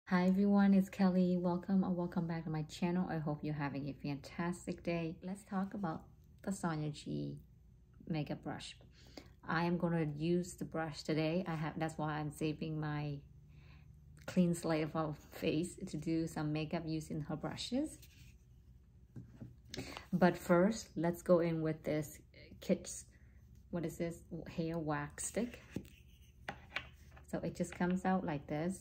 Hi everyone, it's Kelly. Welcome or welcome back to my channel. I hope you're having a fantastic day. Let's talk about the Sonia G makeup brush. I am going to use the brush today. That's why I'm saving my clean slate of our face to do some makeup using her brushes. But first, let's go in with this Kit's, what is this? Hair wax stick. So it just comes out like this.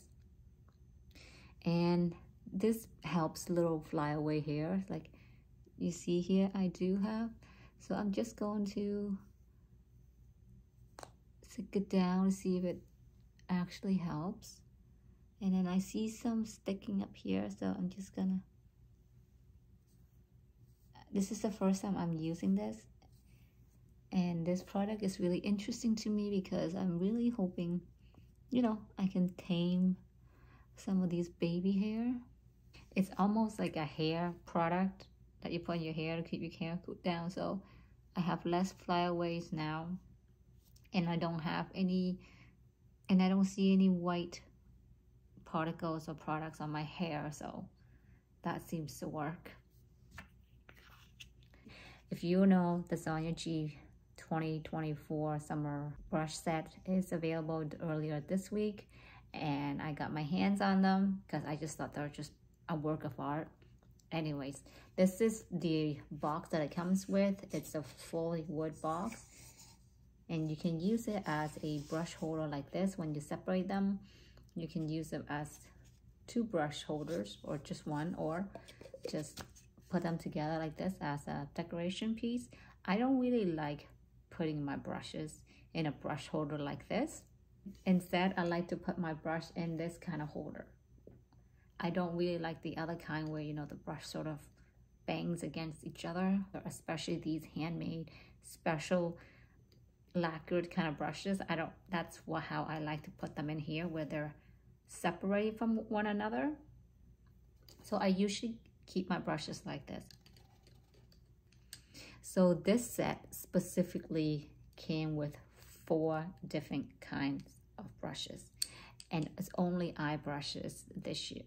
And this helps little flyaway hair, like you see here I do have. So I'm just going to stick it down to see if it actually helps. And then I see some sticking up here, so I'm just gonna, this is the first time I'm using this. And this product is really interesting to me because I'm really hoping, I can tame some of these baby hair. It's almost like a hair product that you put in your hair to keep your hair cooled down. So I have less flyaways now, and I don't have any, and I don't see any white particles or products on my hair, so that seems to work. If you know, the Sonia G 2024 summer brush set is available earlier this week, and I got my hands on them because I just thought they were just a work of art. Anyways, this is the box that it comes with. It's a fully wood box, and you can use it as a brush holder like this. When you separate them, you can use them as two brush holders or just one, or just put them together like this as a decoration piece. I don't really like putting my brushes in a brush holder like this. Instead, I like to put my brush in this kind of holder. I don't really like the other kind where, the brush sort of bangs against each other, especially these handmade, special lacquered kind of brushes. That's how I like to put them in here, where they're separated from one another. So I usually keep my brushes like this. So this set specifically came with 4 different kinds of brushes, and it's only eye brushes this year,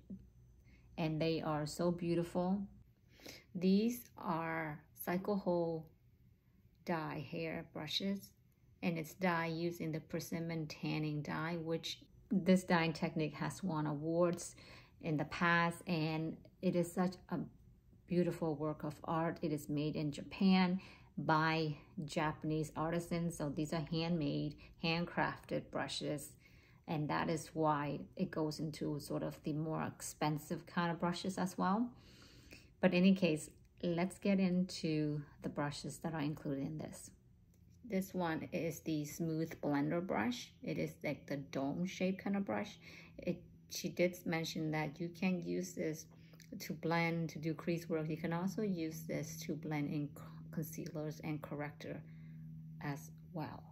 and they are so beautiful. These are Chikohudo dye hair brushes, and it's dye using the persimmon tanning dye, which this dyeing technique has won awards in the past, and it is such a beautiful work of art. It is made in Japan by Japanese artisans, so these are handmade, handcrafted brushes, and that is why it goes into sort of the more expensive kind of brushes as well. But in any case, let's get into the brushes that are included in this. This one is the smooth blender brush. It is like the dome shape kind of brush. She did mention that you can use this to blend, to do crease work. You can also use this to blend in concealers and corrector as well.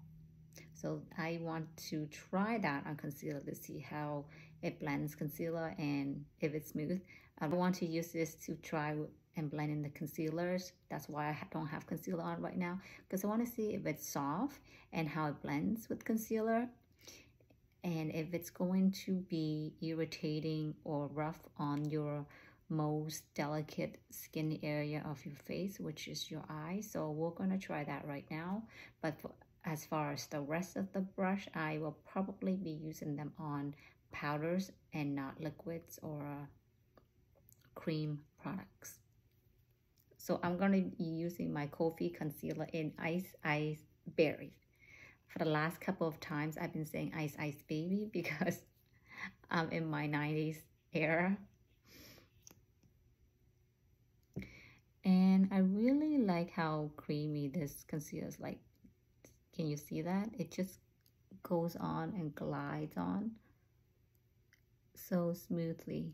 So I want to try that on concealer to see how it blends concealer and if it's smooth. I want to use this to try and blend in the concealers. That's why I don't have concealer on right now, because I want to see if it's soft and how it blends with concealer, and if it's going to be irritating or rough on your most delicate skin area of your face, which is your eye. So we're going to try that right now. But as far as the rest of the brush, I will probably be using them on powders and not liquids or cream products. So I'm going to be using my Kulfi concealer in Ice Berry. For the last couple of times, I've been saying Ice Baby because I'm in my 90s era. And I really like how creamy this concealer is. Like, can you see that? It just goes on and glides on so smoothly.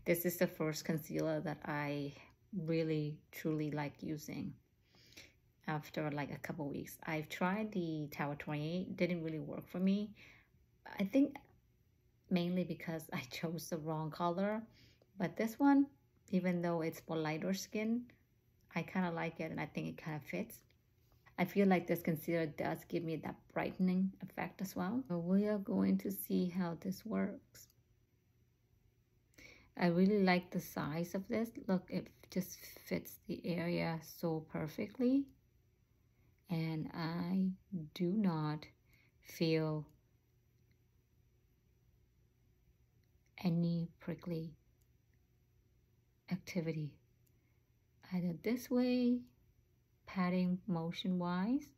This is the first concealer that I really truly like using after like a couple weeks. I've tried the Tower 28, didn't really work for me. I think mainly because I chose the wrong color, but this one, even though it's for lighter skin, I kind of like it, and I think it kind of fits. I feel like this concealer does give me that brightening effect as well. So we are going to see how this works. I really like the size of this. Look, it just fits the area so perfectly. And I do not feel any prickly activity. Either this way, patting motion wise,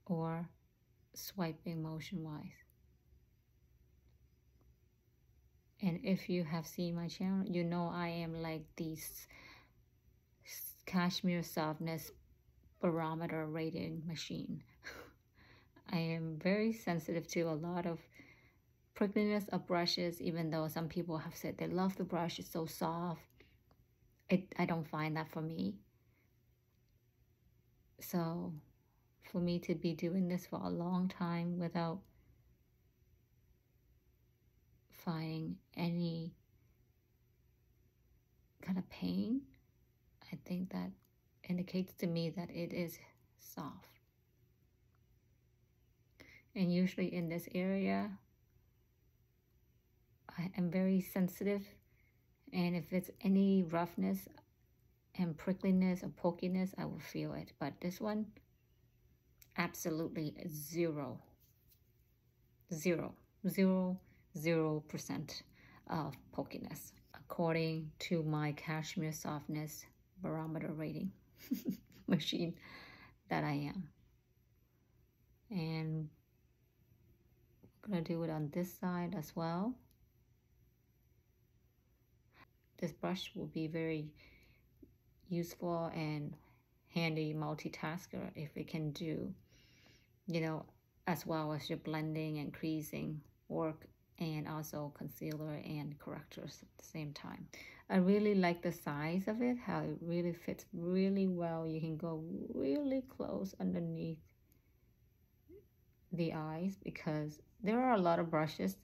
or swiping motion wise. And if you have seen my channel, you know I am like this cashmere softness barometer rating machine. I am very sensitive to a lot of prickliness of brushes, even though some people have said they love the brush, it's so soft. I don't find that for me. So for me to be doing this for a long time without finding any kind of pain, I think that indicates to me that it is soft. And usually in this area, I am very sensitive, and if it's any roughness and prickliness or pokiness, I will feel it. But this one, absolutely 0% of pokiness, according to my cashmere softness barometer rating machine that I am. And I'm gonna do it on this side as well. This brush will be very useful and handy multitasker if it can do, you know, as well as your blending and creasing work, and also concealer and correctors at the same time. I really like the size of it, how it really fits really well. You can go really close underneath the eyes, because there are a lot of brushes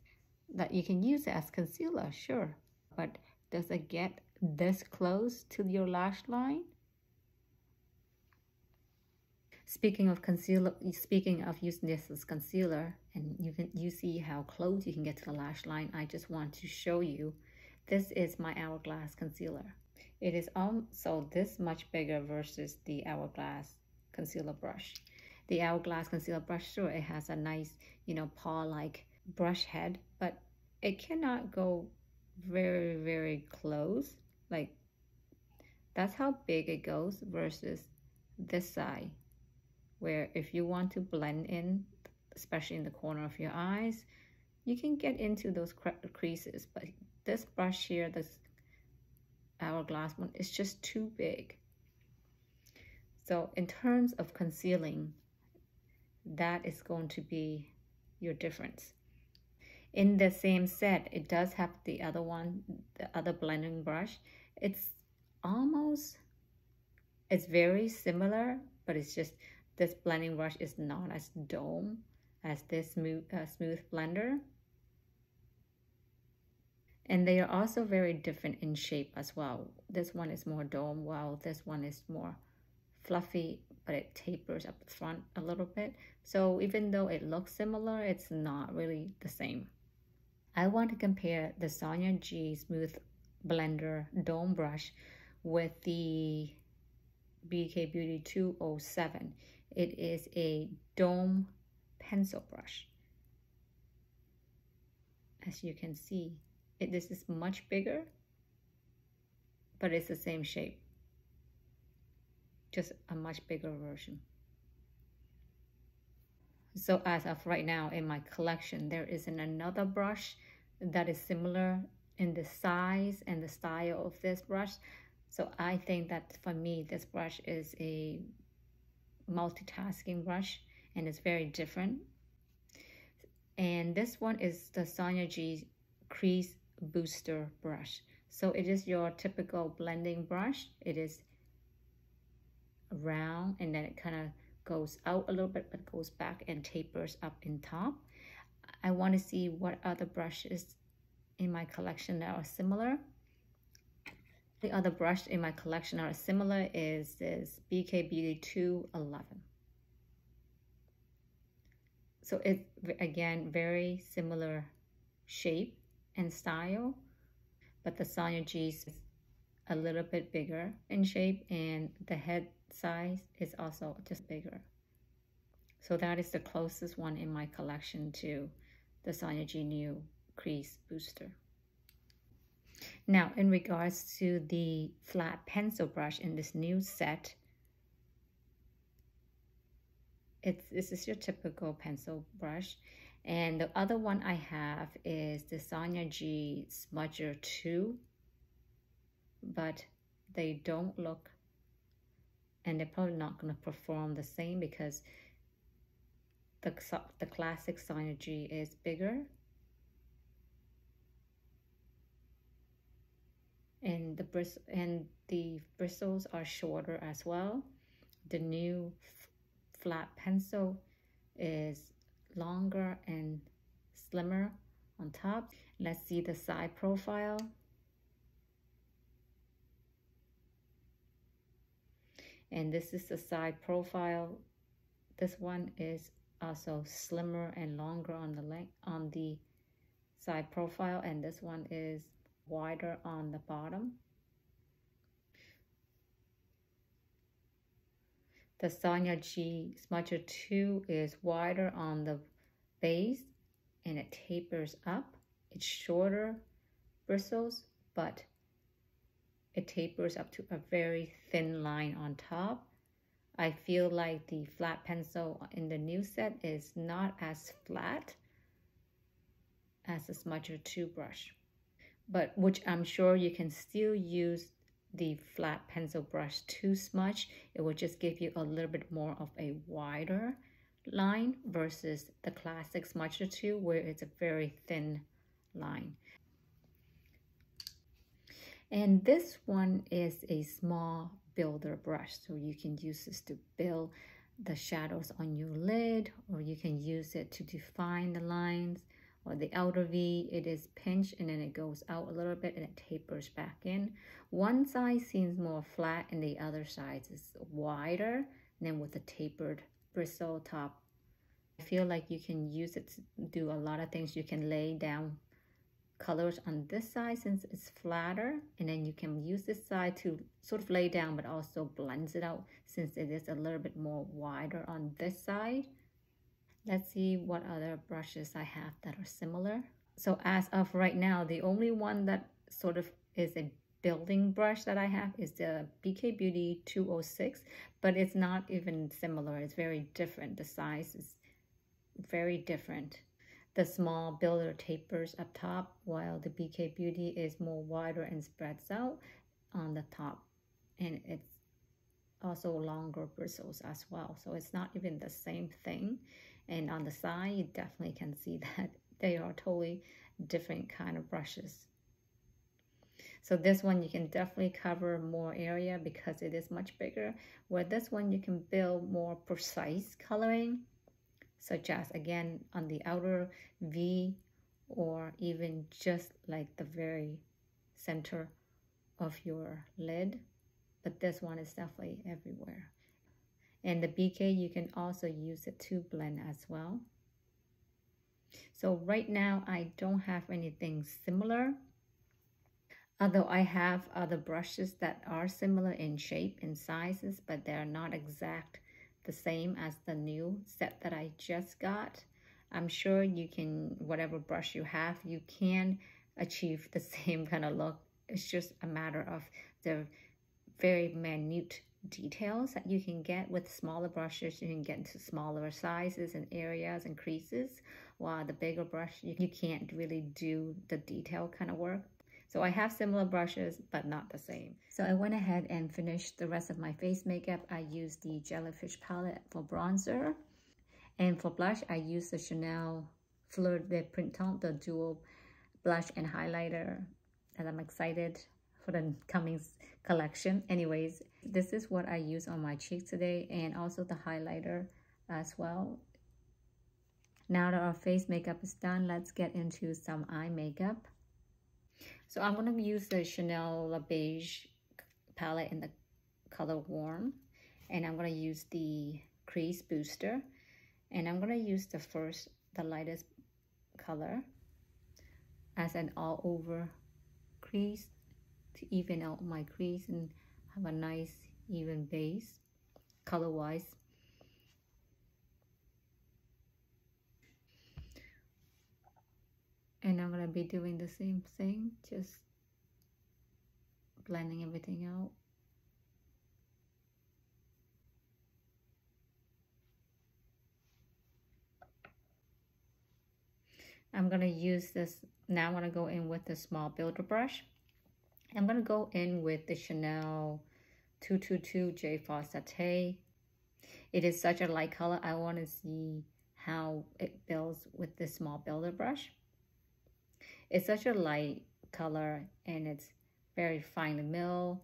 that you can use as concealer, sure, but does it get this close to your lash line? Speaking of concealer, speaking of using this as concealer, and you see how close you can get to the lash line, I just want to show you. This is my Hourglass concealer. It is also this much bigger versus the Hourglass concealer brush. The Hourglass concealer brush, sure, it has a nice, you know, paw-like brush head, but it cannot go very, very close. Like, that's how big it goes versus this side, where if you want to blend in, especially in the corner of your eyes, you can get into those creases. But this brush here, this Hourglass one, is just too big. So in terms of concealing, that is going to be your difference. In the same set, it does have the other one, the other blending brush. It's very similar, but it's just this blending brush is not as dome as this smooth blender. And they are also very different in shape as well. This one is more dome, while this one is more fluffy, but it tapers up front a little bit. So even though it looks similar, it's not really the same. I want to compare the Sonia G Smooth Blender Dome Brush with the BK Beauty 207. It is a dome pencil brush. As you can see, this is much bigger, but it's the same shape. Just a much bigger version. So as of right now in my collection, there isn't another brush that is similar in the size and the style of this brush. So I think that for me, this brush is a multitasking brush, and it's very different. And this one is the Sonia G Crease Booster brush. So it is your typical blending brush. It is round, and then it kind of goes out a little bit, but goes back and tapers up in top. I want to see what other brushes in my collection that are similar. The other brush in my collection are similar is this BK Beauty 211. So it's, again, very similar shape and style, but the Sonia G is a little bit bigger in shape, and the head size is also just bigger. So that is the closest one in my collection to the Sonia G New Crease Booster. Now, in regards to the flat pencil brush in this new set, this is your typical pencil brush. And the other one I have is the Sonia G Smudger 2, but they don't look, and they're probably not going to perform the same because the classic Sonia G is bigger. And the bristles are shorter as well. The new flat pencil is longer and slimmer on top. Let's see the side profile. And this is the side profile. This one is also slimmer and longer on the length on the side profile, and this one is wider on the bottom. The Sonia G Smudger 2 is wider on the base and it tapers up. It's shorter bristles, but it tapers up to a very thin line on top. I feel like the flat pencil in the new set is not as flat as the Smudger 2 brush, but which I'm sure you can still use the flat pencil brush to smudge. It will just give you a little bit more of a wider line versus the classic Smudger 2 where it's a very thin line. And this one is a small builder brush, so you can use this to build the shadows on your lid, or you can use it to define the lines or the outer V. It is pinched and then it goes out a little bit and it tapers back in. One side seems more flat and the other side is wider, and then with a tapered bristle top. I feel like you can use it to do a lot of things. You can lay down colors on this side since it's flatter, and then you can use this side to sort of lay down but also blends it out since it is a little bit more wider on this side. Let's see what other brushes I have that are similar. So as of right now, the only one that sort of is a building brush that I have is the BK Beauty 206, but it's not even similar. It's very different. The size is very different. The small builder tapers up top, while the BK Beauty is more wider and spreads out on the top. And it's also longer bristles as well. So it's not even the same thing. And on the side, you definitely can see that they are totally different kind of brushes. So this one, you can definitely cover more area because it is much bigger. Where this one, you can build more precise coloring, such as, again, on the outer V, or even just like the very center of your lid. But this one is definitely everywhere. And the BK, you can also use it to blend as well. So right now, I don't have anything similar. Although I have other brushes that are similar in shape and sizes, but they're not exact the same as the new set that I just got. I'm sure you can, whatever brush you have, you can achieve the same kind of look. It's just a matter of the very minute details that you can get with smaller brushes. You can get into smaller sizes and areas and creases, while the bigger brush, you can't really do the detail kind of work. So I have similar brushes, but not the same. So I went ahead and finished the rest of my face makeup. I used the Jellyfish palette for bronzer. And for blush, I used the Chanel Fleur de Printemps, the dual blush and highlighter. And I'm excited for the coming collection. Anyways, this is what I use on my cheeks today, and also the highlighter as well. Now that our face makeup is done, let's get into some eye makeup. So I'm going to use the Chanel Beige palette in the color Warm, and I'm going to use the crease booster, and I'm going to use the lightest color as an all over crease to even out my crease and have a nice even base color wise. And I'm going to be doing the same thing, just blending everything out. I'm going to use this, now I'm going to go in with the small builder brush. I'm going to go in with the Chanel 222 J Falsate. It is such a light color. I want to see how it builds with this small builder brush. It's such a light color and it's very finely milled,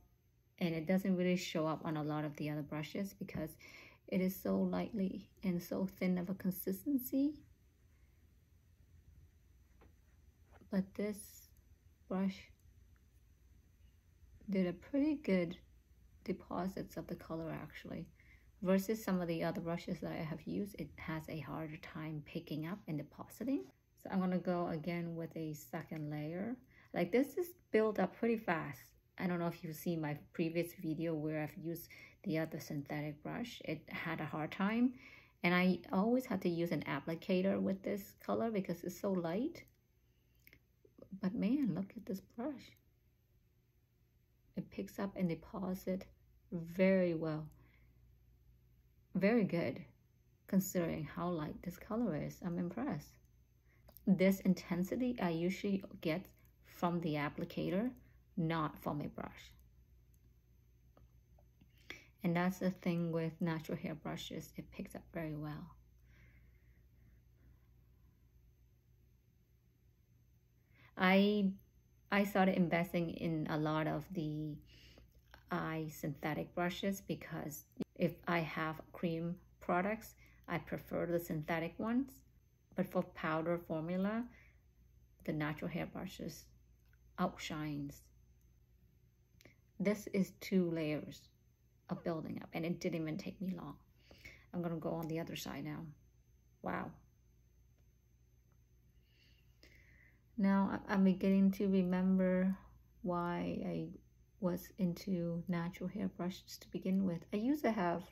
and it doesn't really show up on a lot of the other brushes because it is so lightly and so thin of a consistency. But this brush did a pretty good deposits of the color actually, versus some of the other brushes that I have used. It has a harder time picking up and depositing. So I'm gonna go again with a second layer. Like, this is built up pretty fast. I don't know if you've seen my previous video where I've used the other synthetic brush. It had a hard time, and I always had to use an applicator with this color because it's so light. But man, look at this brush. It picks up and deposits very well. Very good, considering how light this color is. I'm impressed. This intensity I usually get from the applicator, not from a brush. And that's the thing with natural hair brushes, it picks up very well. I started investing in a lot of the eye synthetic brushes because if I have cream products, I prefer the synthetic ones. But for powder formula, the natural hair brushes outshines. This is 2 layers of building up, and it didn't even take me long. I'm gonna go on the other side now. Wow. Now I'm beginning to remember why I was into natural hair brushes to begin with. I used to have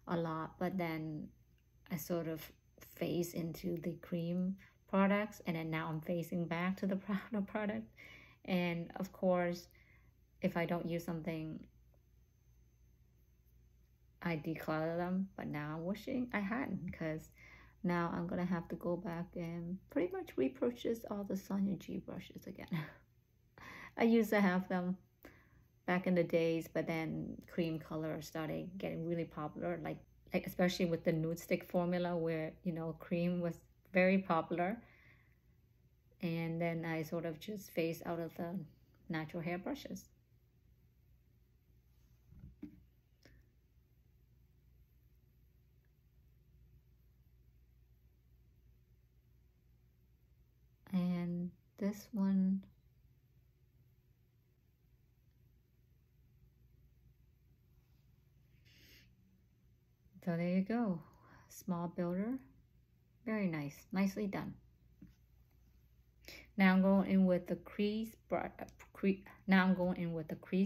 a lot, but then I sort of phased into the cream products, and then now I'm phasing back to the powder product. And of course, if I don't use something, I declutter them. But now I'm wishing I hadn't, because now I'm gonna have to go back and pretty much repurchase all the Sonia G brushes again. I used to have them back in the days, but then cream color started getting really popular, like especially with the nude stick formula where, you know, cream was very popular. And then I sort of just phased out of the natural hair brushes. And this one, so there you go, small builder, very nice, nicely done. Now I'm going in with the crease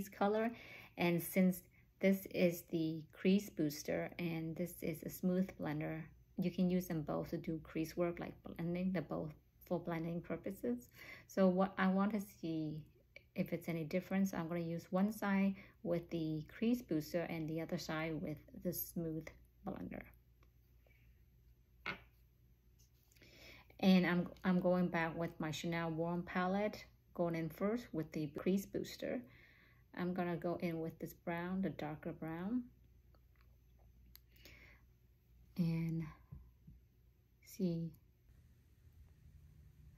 color, and since this is the crease booster and this is a smooth blender, you can use them both to do crease work, like blending. They're both for blending purposes. So what I want to see if it's any difference, I'm going to use one side with the crease booster and the other side with the smooth blender. And I'm going back with my Chanel Warm palette, going in first with the crease booster. I'm gonna go in with this brown, the darker brown, and see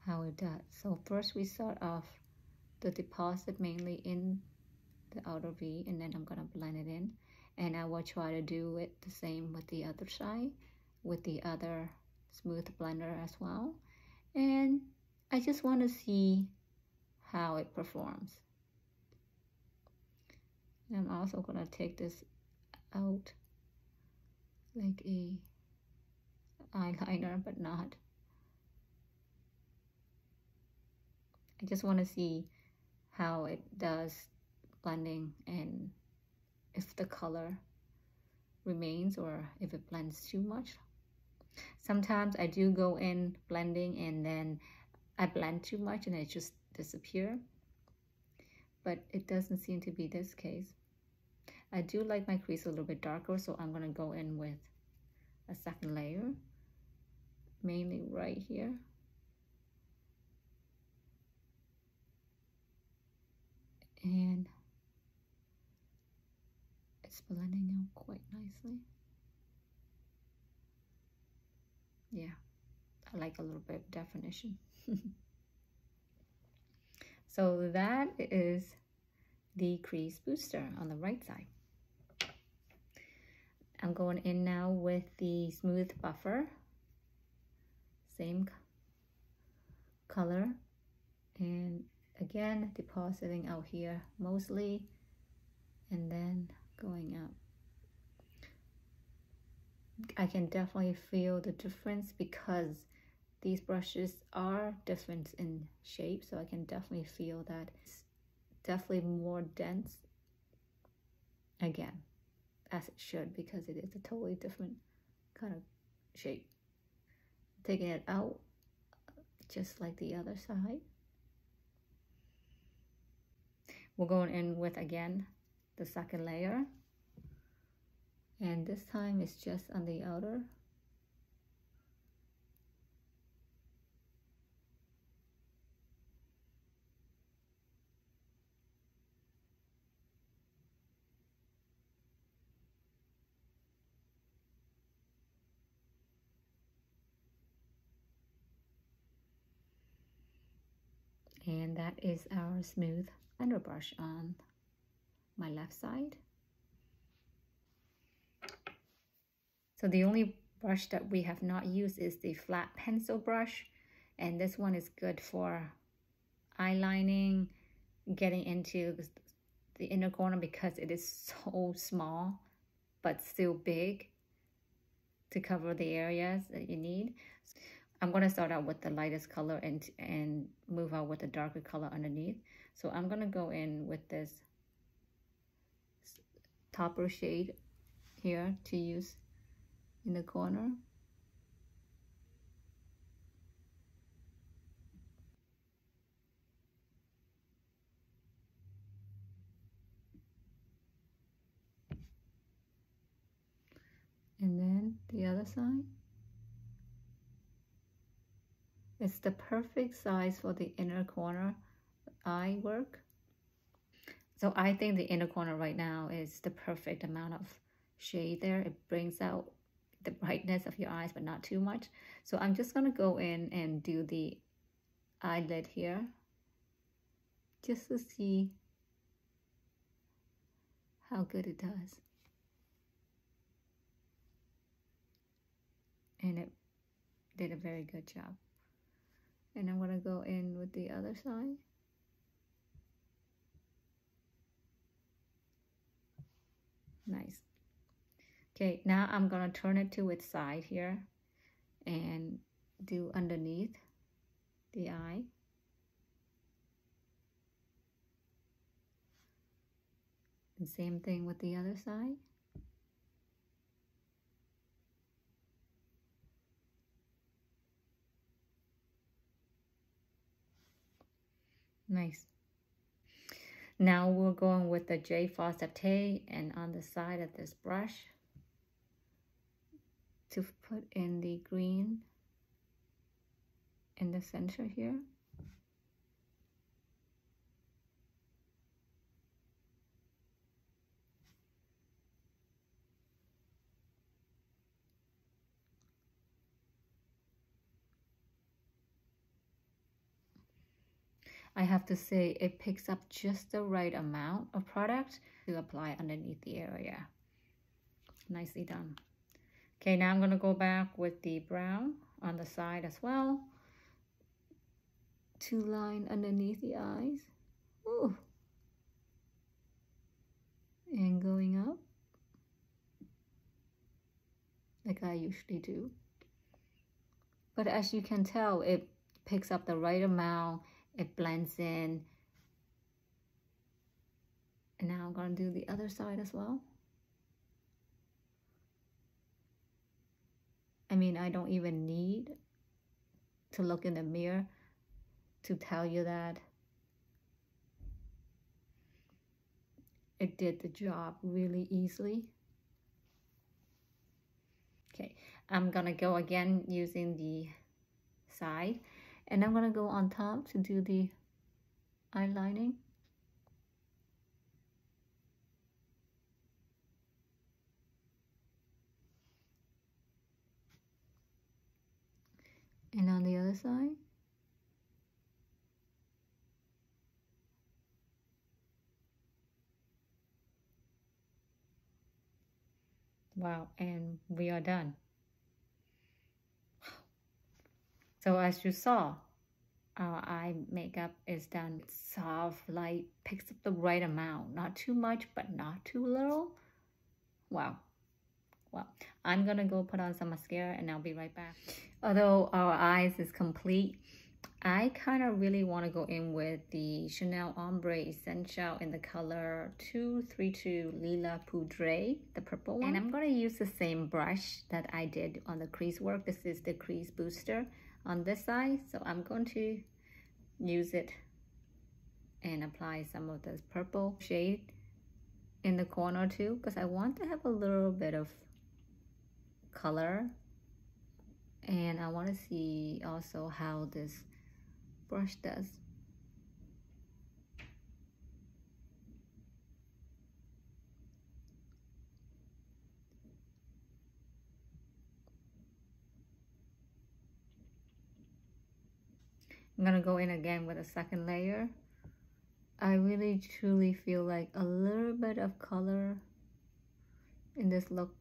how it does. So first we start off the deposit mainly in the outer V, and then I'm gonna blend it in. And I will try to do it the same with the other side, with the other smooth blender as well. And I just want to see how it performs. I'm also gonna take this out like a eyeliner, but not. I just want to see how it does blending and if the color remains or if it blends too much. Sometimes I do go in blending and then I blend too much and it just disappears, but it doesn't seem to be this case. I do like my crease a little bit darker, so I'm going to go in with a second layer, mainly right here. And it's blending out quite nicely. Yeah, I like a little bit of definition. So that is the crease booster on the right side. I'm going in now with the smooth buffer, same color, and again depositing out here mostly and then going up. I can definitely feel the difference because these brushes are different in shape, so I can definitely feel that it's definitely more dense, again, as it should, because it is a totally different kind of shape. Taking it out just like the other side. We're going in with, again, the second layer, and this time it's just on the outer. And that is our smooth blender brush on my left side. So the only brush that we have not used is the flat pencil brush, and this one is good for eyelining, getting into the inner corner because it is so small but still big to cover the areas that you need. I'm going to start out with the lightest color and move out with the darker color underneath. So I'm going to go in with this topper shade here to use in the corner. And then the other side. It's the perfect size for the inner corner eye work. So I think the inner corner right now is the perfect amount of shade there. It brings out the brightness of your eyes, but not too much. So I'm just going to go in and do the eyelid here just to see how good it does. And it did a very good job. And I'm going to go in with the other side. Nice. Okay, now I'm going to turn it to its side here and do underneath the eye. And same thing with the other side. Nice. Now we're going with the J Fawcett, and on the side of this brush to put in the green in the center here. I have to say it picks up just the right amount of product to apply underneath the area. Nicely done. Okay, now I'm going to go back with the brown on the side as well to line underneath the eyes. Ooh. and going up like I usually do. But as you can tell, it picks up the right amount, it blends in. And now I'm going to do the other side as well. I mean, I don't even need to look in the mirror to tell you that it did the job really easily. Okay, I'm gonna go again using the side, and I'm gonna go on top to do the eyelining. And on the other side. Wow, and we are done. So as you saw, our eye makeup is done. Soft, light, picks up the right amount. Not too much, but not too little. Wow. Well, I'm gonna go put on some mascara and I'll be right back. Although our eyes is complete, I kind of really want to go in with the Chanel Ombre Essential in the color 232 Lila Poudre, the purple one. And I'm going to use the same brush that I did on the crease work. This is the crease booster on this side. So I'm going to use it and apply some of this purple shade in the corner too, because I want to have a little bit of color. And I want to see also how this brush does. I'm gonna go in again with a second layer. I really truly feel like a little bit of color in this look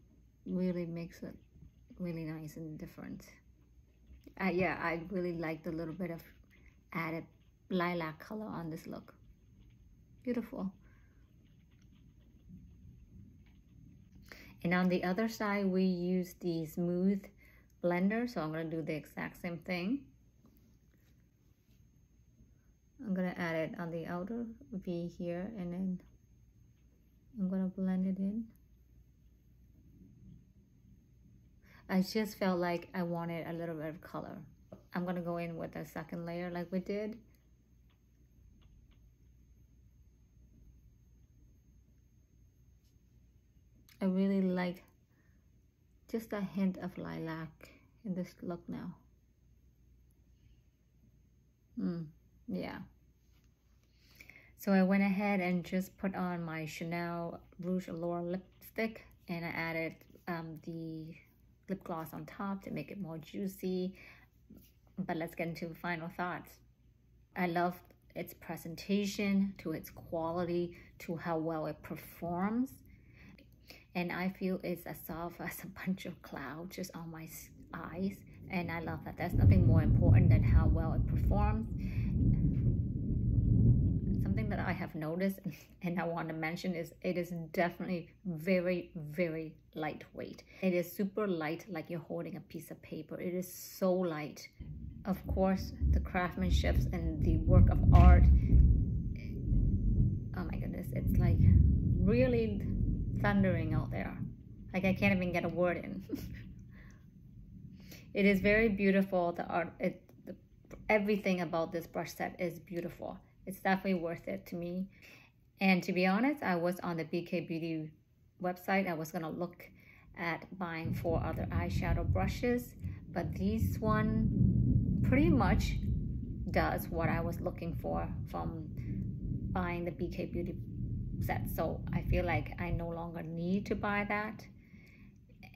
really makes it really nice and different. Yeah, I really like the little bit of added lilac color on this look. Beautiful. And on the other side, we use the smooth blender, so I'm going to do the exact same thing. I'm going to add it on the outer V here, and then I'm going to blend it in. I just felt like I wanted a little bit of color. I'm going to go in with a second layer like we did. I really like just a hint of lilac in this look now. Yeah. So I went ahead and just put on my Chanel Rouge Allure lipstick, and I added the lip gloss on top to make it more juicy. But let's get into the final thoughts. I love its presentation, to its quality, to how well it performs. And I feel it's as soft as a bunch of clouds just on my eyes. And I love that. There's nothing more important than how well it performs. Something that I have noticed and I want to mention is it is definitely very, very lightweight. It is super light, like you're holding a piece of paper. It is so light. Of course, the craftsmanship and the work of art, oh my goodness, it's like really thundering out there. Like I can't even get a word in. It is very beautiful. The art, everything about this brush set is beautiful. It's definitely worth it to me. And to be honest, I was on the BK Beauty website. I was gonna look at buying 4 other eyeshadow brushes, but this one pretty much does what I was looking for from buying the BK Beauty set. So I feel like I no longer need to buy that.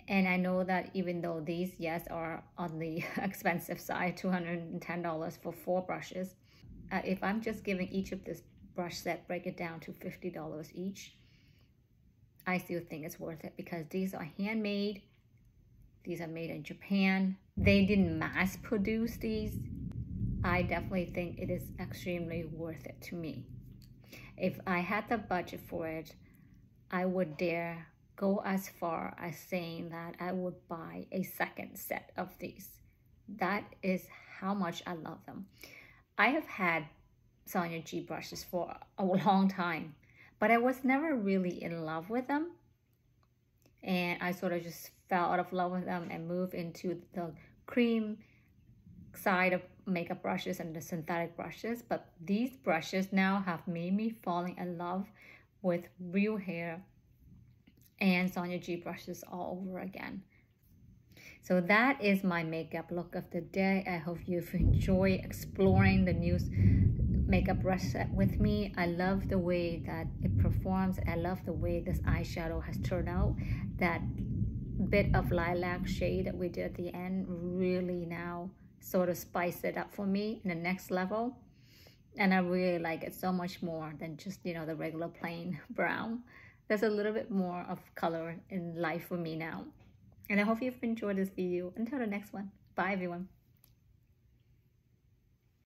And I know that even though these, yes, are on the expensive side, $210 for 4 brushes, if I'm just giving each of this brush set, break it down to $50 each, I still think it's worth it because these are handmade. These are made in Japan. They didn't mass produce these. I definitely think it is extremely worth it to me. If I had the budget for it, I would dare go as far as saying that I would buy a second set of these. That is how much I love them. I have had Sonia G brushes for a long time, but I was never really in love with them. And I sort of just fell out of love with them and moved into the cream side of makeup brushes and the synthetic brushes. But these brushes now have made me falling in love with real hair and Sonia G brushes all over again. So that is my makeup look of the day. I hope you've enjoyed exploring the new makeup brush set with me. I love the way that it performs. I love the way this eyeshadow has turned out. That bit of lilac shade that we did at the end really now sort of spiced it up for me in the next level. And I really like it so much more than just, you know, the regular plain brown. There's a little bit more of color in life for me now. And I hope you've enjoyed this video. Until the next one. Bye, everyone.